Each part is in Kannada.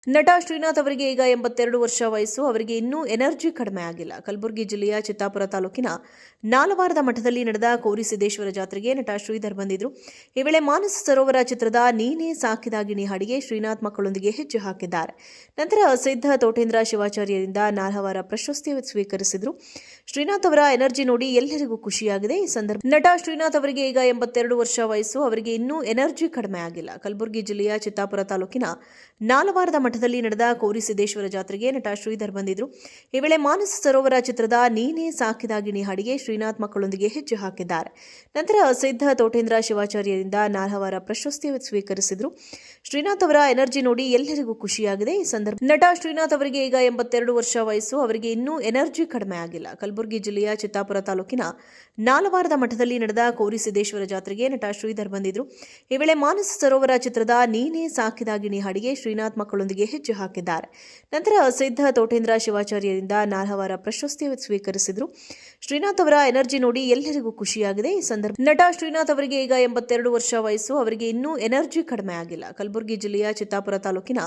ನಟ ಶ್ರೀನಾಥ್ ಅವರಿಗೆ ಈಗ 82 ವರ್ಷ ವಯಸ್ಸು. ಅವರಿಗೆ ಇನ್ನೂ ಎನರ್ಜಿ ಕಡಿಮೆ ಆಗಿಲ್ಲ. ಕಲಬುರಗಿ ಜಿಲ್ಲೆಯ ಚಿತ್ತಾಪುರ ತಾಲೂಕಿನ ನಾಲವಾರದ ಮಠದಲ್ಲಿ ನಡೆದ ಕೋರಿಸಿದ್ದೇಶ್ವರ ಜಾತ್ರೆಗೆ ನಟ ಶ್ರೀಧರ್ ಬಂದಿದ್ರು. ಈ ವೇಳೆ ಮಾನಸ ಸರೋವರ ಚಿತ್ರದ ನೀನೇ ಸಾಕಿದಾಗಿಣಿ ಹಾಡಿಗೆ ಶ್ರೀನಾಥ್ ಮಕ್ಕಳೊಂದಿಗೆ ಹೆಜ್ಜೆ ಹಾಕಿದ್ದಾರೆ. ನಂತರ ಸಿದ್ಧ ತೋಟೇಂದ್ರ ಶಿವಾಚಾರ್ಯರಿಂದ ನಾಲ್ಹವಾರ ಪ್ರಶಸ್ತಿ ಸ್ವೀಕರಿಸಿದ್ರು. ಶ್ರೀನಾಥ್ ಅವರ ಎನರ್ಜಿ ನೋಡಿ ಎಲ್ಲರಿಗೂ ಖುಷಿಯಾಗಿದೆ. ಈ ಸಂದರ್ಭ ನಟ ಶ್ರೀನಾಥ್ ಅವರಿಗೆ ಈಗ 82 ವರ್ಷ ವಯಸ್ಸು. ಅವರಿಗೆ ಇನ್ನೂ ಎನರ್ಜಿ ಕಡಿಮೆ ಆಗಿಲ್ಲ. ಕಲಬುರಗಿ ಜಿಲ್ಲೆಯ ಚಿತ್ತಾಪುರ ತಾಲೂಕಿನ ನಾಲವಾರದ ಮಠದಲ್ಲಿ ನಡೆದ ಕೋರಿಸಿದ್ದೇಶ್ವರ ಜಾತ್ರೆಗೆ ನಟ ಶ್ರೀಧರ್ ಬಂದಿದ್ರು. ಈ ವೇಳೆ ಮಾನಸ ಸರೋವರ ಚಿತ್ರದ ನೀನೇ ಸಾಕಿದಾಗಿಣಿ ಹಾಡಿಗೆ ಶ್ರೀನಾಥ್ ಮಕ್ಕಳೊಂದಿಗೆ ಹೆಜ್ಜೆ ಹಾಕಿದ್ದಾರೆ. ನಂತರ ಸಿದ್ಧ ತೋಟೇಂದ್ರ ಶಿವಾಚಾರ್ಯರಿಂದ ನಾಲ್ಹವಾರ ಪ್ರಶಸ್ತಿ ಸ್ವೀಕರಿಸಿದ್ರು. ಶ್ರೀನಾಥ್ ಅವರ ಎನರ್ಜಿ ನೋಡಿ ಎಲ್ಲರಿಗೂ ಖುಷಿಯಾಗಿದೆ. ಈ ಸಂದರ್ಭ ನಟ ಶ್ರೀನಾಥ್ ಅವರಿಗೆ ಈಗ 82 ವರ್ಷ ವಯಸ್ಸು. ಅವರಿಗೆ ಇನ್ನೂ ಎನರ್ಜಿ ಕಡಿಮೆ ಆಗಿಲ್ಲ. ಕಲಬುರಗಿ ಜಿಲ್ಲೆಯ ಚಿತ್ತಾಪುರ ತಾಲೂಕಿನ ನಾಲವಾರದ ಮಠದಲ್ಲಿ ನಡೆದ ಕೋರಿಸಿದ್ದೇಶ್ವರ ಜಾತ್ರೆಗೆ ನಟ ಶ್ರೀಧರ್ ಬಂದಿದ್ರು. ಈ ವೇಳೆ ಮಾನಸ ಸರೋವರ ಚಿತ್ರದ ನೀನೇ ಸಾಕಿದಾಗಿಣಿ ಹಾಡಿಗೆ ಶ್ರೀನಾಥ್ ಮಕ್ಕಳೊಂದಿಗೆ ಹೆಜ್ಜೆ ಹಾಕಿದ್ದಾರೆ. ನಂತರ ಸಿದ್ಧ ತೋಟೇಂದ್ರ ಶಿವಾಚಾರ್ಯರಿಂದ ನಾಲ್ಹವಾರ ಪ್ರಶಸ್ತಿ ಸ್ವೀಕರಿಸಿದ್ರು. ಶ್ರೀನಾಥ್ ಅವರ ಎನರ್ಜಿ ನೋಡಿ ಎಲ್ಲರಿಗೂ ಖುಷಿಯಾಗಿದೆ. ಈ ಸಂದರ್ಭ ನಟ ಶ್ರೀನಾಥ್ ಅವರಿಗೆ ಈಗ 82 ವರ್ಷ ವಯಸ್ಸು. ಅವರಿಗೆ ಇನ್ನೂ ಎನರ್ಜಿ ಕಡಿಮೆ ಆಗಿಲ್ಲ. ಕಲಬುರಗಿ ಜಿಲ್ಲೆಯ ಚಿತ್ತಾಪುರ ತಾಲೂಕಿನ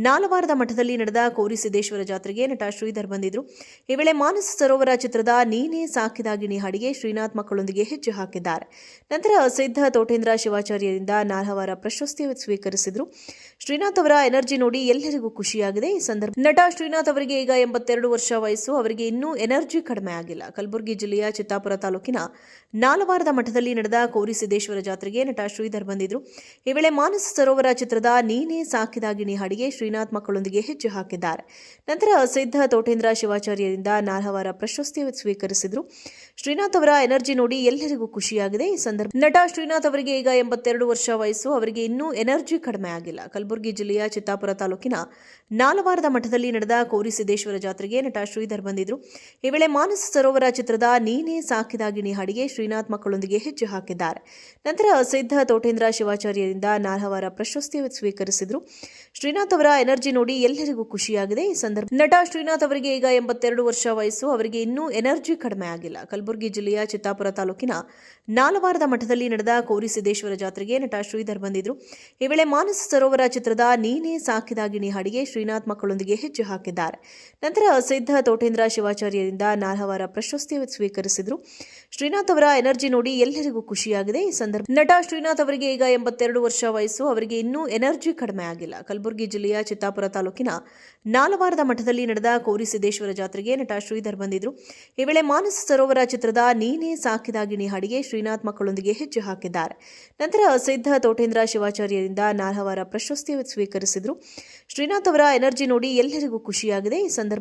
ನಾಲವಾರದ ಮಠದಲ್ಲಿ ನಡೆದ ಕೋರಿಸಿದ್ದೇಶ್ವರ ಜಾತ್ರೆಗೆ ನಟ ಶ್ರೀಧರ್ ಬಂದಿದ್ರು. ಈ ವೇಳೆ ಮಾನಸ ಸರೋವರ ಚಿತ್ರದ ನೀನೇ ಸಾಕಿದಾಗಿಣಿ ಹಾಡಿಗೆ ಶ್ರೀನಾಥ್ ಮಕ್ಕಳೊಂದಿಗೆ ಹೆಜ್ಜೆ ಹಾಕಿದ್ದಾರೆ. ನಂತರ ಸಿದ್ಧ ತೋಟೇಂದ್ರ ಶಿವಾಚಾರ್ಯರಿಂದ ನಾಲ್ಹವಾರ ಪ್ರಶಸ್ತಿ ಸ್ವೀಕರಿಸಿದ್ರು. ಶ್ರೀನಾಥ್ ಅವರ ಎನರ್ಜಿ ನೋಡಿ ಎಲ್ಲರಿಗೂ ಖುಷಿಯಾಗಿದೆ. ಈ ಸಂದರ್ಭ ನಟ ಶ್ರೀನಾಥ್ ಅವರಿಗೆ ಈಗ 82 ವರ್ಷ ವಯಸ್ಸು. ಅವರಿಗೆ ಇನ್ನೂ ಎನರ್ಜಿ ಕಡಿಮೆ ಆಗಿಲ್ಲ. ಕಲಬುರಗಿ ಜಿಲ್ಲೆಯ ಚಿತ್ತಾಪುರ ತಾಲೂಕಿನ ನಾಲವಾರದ ಮಠದಲ್ಲಿ ನಡೆದ ಕೋರಿಸಿದ್ದೇಶ್ವರ ಜಾತ್ರೆಗೆ ನಟ ಶ್ರೀಧರ್ ಬಂದಿದ್ರು. ಈ ವೇಳೆ ಮಾನಸ ಸರೋವರ ಚಿತ್ರದ ನೀನೇ ಸಾಕಿದಾಗಿಣಿ ಹಾಡಿಗೆ ಶ್ರೀನಾಥ್ ಮಕ್ಕಳೊಂದಿಗೆ ಹೆಜ್ಜೆ ಹಾಕಿದ್ದಾರೆ. ನಂತರ ಸಿದ್ಧ ತೋಟೇಂದ್ರ ಶಿವಾಚಾರ್ಯರಿಂದ ನಾಲ್ಹವಾರ ಪ್ರಶಸ್ತಿ ಸ್ವೀಕರಿಸಿದ್ರು. ಶ್ರೀನಾಥ್ ಅವರ ಎನರ್ಜಿ ನೋಡಿ ಎಲ್ಲರಿಗೂ ಖುಷಿಯಾಗಿದೆ. ಈ ಸಂದರ್ಭ ನಟ ಶ್ರೀನಾಥ್ ಅವರಿಗೆ ಈಗ 82 ವರ್ಷ ವಯಸ್ಸು. ಅವರಿಗೆ ಇನ್ನೂ ಎನರ್ಜಿ ಕಡಿಮೆ ಆಗಿಲ್ಲ. ಕಲಬುರಗಿ ಜಿಲ್ಲೆಯ ಚಿತ್ತಾಪುರ ತಾಲೂಕಿನ ನಾಲವಾರದ ಮಠದಲ್ಲಿ ನಡೆದ ಕೋರಿಸಿದ್ದೇಶ್ವರ ಜಾತ್ರೆಗೆ ನಟ ಶ್ರೀಧರ್ ಬಂದಿದ್ರು. ಈ ವೇಳೆ ಮಾನಸ ಸರೋವರ ಚಿತ್ರದ ನೀನೇ ಸಾಕಿದಾಗಿಣಿ ಹಾಡಿಗೆ ಶ್ರೀನಾಥ್ ಮಕ್ಕಳೊಂದಿಗೆ ಹೆಜ್ಜೆ ಹಾಕಿದ್ದಾರೆ. ನಂತರ ಸಿದ್ಧ ತೋಟೇಂದ್ರ ಶಿವಾಚಾರ್ಯರಿಂದ ನಾಲ್ಹವಾರ ಪ್ರಶಸ್ತಿ ಸ್ವೀಕರಿಸಿದ್ರು. ಶ್ರೀನಾಥ್ ಅವರ ಎನರ್ಜಿ ನೋಡಿ ಎಲ್ಲರಿಗೂ ಖುಷಿಯಾಗಿದೆ. ಈ ಸಂದರ್ಭ ನಟ ಶ್ರೀನಾಥ್ ಅವರಿಗೆ ಈಗ 82 ವರ್ಷ ವಯಸ್ಸು. ಅವರಿಗೆ ಇನ್ನೂ ಎನರ್ಜಿ ಕಡಿಮೆ ಆಗಿಲ್ಲ. ಕಲಬುರಗಿ ಜಿಲ್ಲೆಯ ಚಿತ್ತಾಪುರ ತಾಲೂಕಿನ ನಾಲವಾರದ ಮಠದಲ್ಲಿ ನಡೆದ ಕೋರಿಸಿದ್ದೇಶ್ವರ ಜಾತ್ರೆಗೆ ನಟ ಶ್ರೀಧರ್ ಬಂದಿದ್ರು. ಈ ವೇಳೆ ಮಾನಸ ಸರೋವರ ಚಿತ್ರದ ನೀನೇ ಸಾಕಿದಾಗಿಣಿ ಹಾಡಿಗೆ ಶ್ರೀನಾಥ್ ಮಕ್ಕಳೊಂದಿಗೆ ಹೆಜ್ಜೆ ಹಾಕಿದ್ದಾರೆ. ನಂತರ ಸಿದ್ಧ ತೋಟೇಂದ್ರ ಶಿವಾಚಾರ್ಯರಿಂದ ನಾಲ್ಹವಾರ ಪ್ರಶಸ್ತಿ ಸ್ವೀಕರಿಸಿದ್ರು. ಶ್ರೀನಾಥ್ ಅವರ ಎನರ್ಜಿ ನೋಡಿ ಎಲ್ಲರಿಗೂ ಖುಷಿಯಾಗಿದೆ. ಈ ಸಂದರ್ಭ ನಟ ಶ್ರೀನಾಥ್ ಅವರಿಗೆ ಈಗ 82 ವರ್ಷ ವಯಸ್ಸು. ಅವರಿಗೆ ಇನ್ನೂ ಎನರ್ಜಿ ಕಡಿಮೆ ಆಗಿಲ್ಲ. ಕಲಬುರಗಿ ಜಿಲ್ಲೆಯ ಚಿತ್ತಾಪುರ ತಾಲೂಕಿನ ನಾಲವಾರದ ಮಠದಲ್ಲಿ ನಡೆದ ಕೋರಿಸಿದ್ದೇಶ್ವರ ಜಾತ್ರೆಗೆ ನಟ ಶ್ರೀಧರ್ ಬಂದಿದ್ರು. ಈ ವೇಳೆ ಮಾನಸ ಸರೋವರ ಚಿತ್ರದ ನೀನೇ ಸಾಕಿದಾಗಿಣಿ ಹಾಡಿಗೆ ಶ್ರೀನಾಥ್ ಮಕ್ಕಳೊಂದಿಗೆ ಹೆಜ್ಜೆ ಹಾಕಿದ್ದಾರೆ. ನಂತರ ಸಿದ್ಧ ತೋಟೇಂದ್ರ ಶಿವಾಚಾರ್ಯರಿಂದ ನಾಲ್ಹವಾರ ಪ್ರಶಸ್ತಿ ಸ್ವೀಕರಿಸಿದ್ರು. ಶ್ರೀನಾಥ್ ಅವರ ಎನರ್ಜಿ ನೋಡಿ ಎಲ್ಲರಿಗೂ ಖುಷಿಯಾಗಿದೆ. ಈ ಸಂದರ್ಭ